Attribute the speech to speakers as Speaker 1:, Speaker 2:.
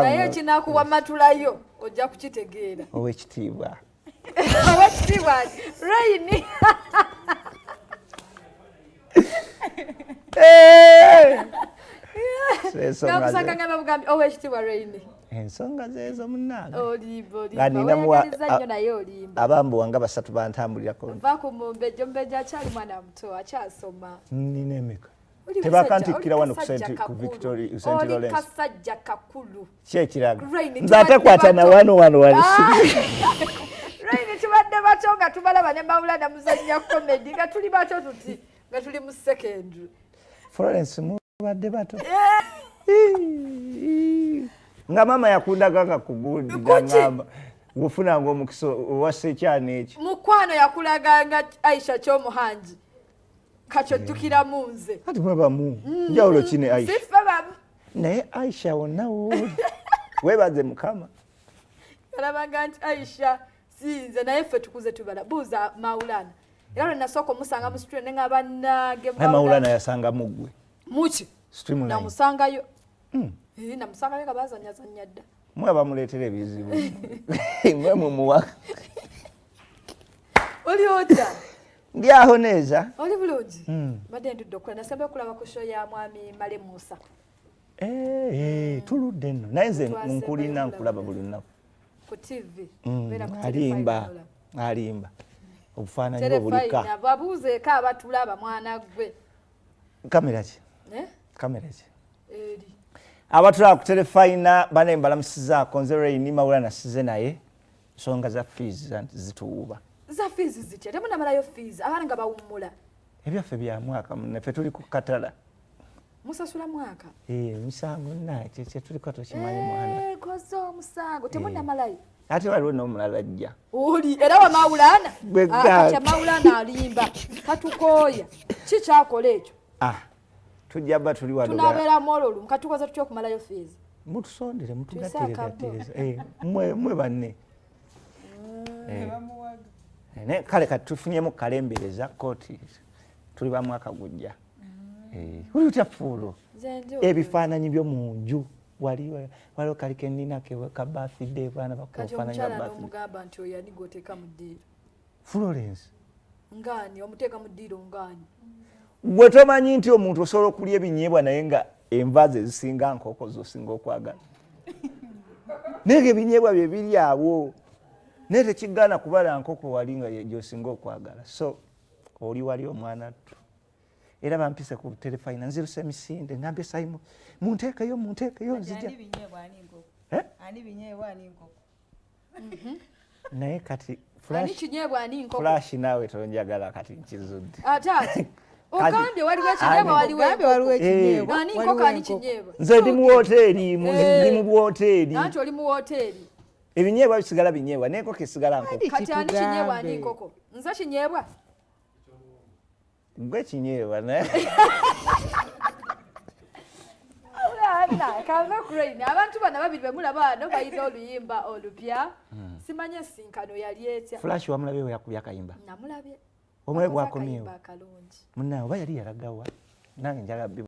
Speaker 1: naye kinakuwa matulayo ojja kukitegeera
Speaker 2: owekitiibwa
Speaker 1: owekitiibwa Raini nakusanga ngamba bugambi owekitiibwa Raini
Speaker 2: ensonga zezo munnange
Speaker 1: olimbaoyagalizannyo naye olimba
Speaker 2: abambo wange basatu bantambulirako
Speaker 1: nva ku mumbejjo mbejjo akyali mwana muto akyasoma
Speaker 2: nina emeka tebakantikkira wano ku Victoria St. Lawrence
Speaker 1: oli kasajja kakulu
Speaker 2: kyekiraga nze ate kwata na wano walisiri
Speaker 1: Raini tubadde bato nga tubalaba ne Mawulana muzannya comedy nga tuli bato tuti nga tuli mu secondary
Speaker 2: Florence mubadde bato nga mama yakundaganga kugundi ngamba gufunanga omukisa owasekyana ekyo
Speaker 1: mukwano yakulaganga Aisha Kyomuhangi kakyojjukira munze
Speaker 2: ati mwebamu njawulo kine Aisha
Speaker 1: sife bamu
Speaker 2: naye Aisha wonna wooli webaze mukama
Speaker 1: kalabanga nti Aisha sinze naye ffe tukuze tubala buuza Mawulana era lwe nasooka omusanga mu street nenga bannage
Speaker 2: Mawulana yasanga muggwe
Speaker 1: muki
Speaker 2: streamline
Speaker 1: namusangayo namusangayo nga bazanyazanya dda
Speaker 2: mwe bamuleetera ebizibu mwe mumuwa
Speaker 1: oli otya
Speaker 2: ndi aho neza
Speaker 1: oli bulungi badde ndudde okukola nasembe okulaba ku show ya mwami Male Musa
Speaker 2: tuludde nno naye nze nkulina nkulaba buli lunaku
Speaker 1: ku TV
Speaker 2: alimba obufaananyi bwe bulika
Speaker 1: babuuzeeko abatulaba mwana gwe
Speaker 2: kamera ki kamera ki abatulaba ku terefayina bane mbalamusizaako nze Raini Mawulana size naye nsonga za fees zituwuuba
Speaker 1: za fees zitya temunamalayo fees abaana nga bawummula
Speaker 2: ebyaffe bya mwaka naffe tuli ku katala
Speaker 1: musasula mwaka
Speaker 2: misango naye kyetuliko tokimanyi mwana
Speaker 1: koze omusango temunamalayo
Speaker 2: ate waliwo n'omulala ajja
Speaker 1: oli era wa Mawulana kati Mawulana alimba katukooya kikyakola ekyo
Speaker 2: tujja bba tuli wano
Speaker 1: tunabeera mololu katukoze tutya okumalayo fees
Speaker 2: mutusondere mutugatteregattereza mwe banne kale kati tufunyemu kalembereza kooti tuli ba mwaka gujja uli utya fuulo ebifaananyi by'omu nju waliwo kaliko ennina kewe ka birthday baana bakufaananyi ba birthday
Speaker 1: omugamba nti oyo ani gwoteeka mu ddiiro
Speaker 2: Florence
Speaker 1: ngaani omuteeka mu ddiiro ngaani
Speaker 2: gwe tomanyi nti omuntu osobola okulya ebinyeebwa naye nga enva ze zisinga nkoko zosinga okwagala naye ebinyeebwa bye biri awo naye tekigaana kubala nkoko wali nga gyosinga okwagala so oli wali omwana ttu era bampise ku terefayina nziruse emisinde ngambye Simon munteekeyo nzija naye kati flash naawe tonjagala kati nkizudde
Speaker 1: ogambye waliwo ekinyeebwa waliwo ekinyeebwa
Speaker 2: nze ndi mu woteeri ndi mu bwoteeri
Speaker 1: anti oli mu woteeri
Speaker 2: ebinyeebwa bisigala binyeebwa naye enkoko esigala nkoko
Speaker 1: kati ani kinyeebwa ani nkoko nze kinyeebwa
Speaker 2: gwe kinyeebwa naye
Speaker 1: kava ku Raini abantu bano babiri bemulaba wano bayina oluyimba olupya simanye esinkano yali etya
Speaker 2: flash wamulabye we yakubya akayimba
Speaker 1: namulabye
Speaker 2: omulabye bwakomyewo
Speaker 1: akalungi
Speaker 2: munaawe oba yali yalagawa nange njagala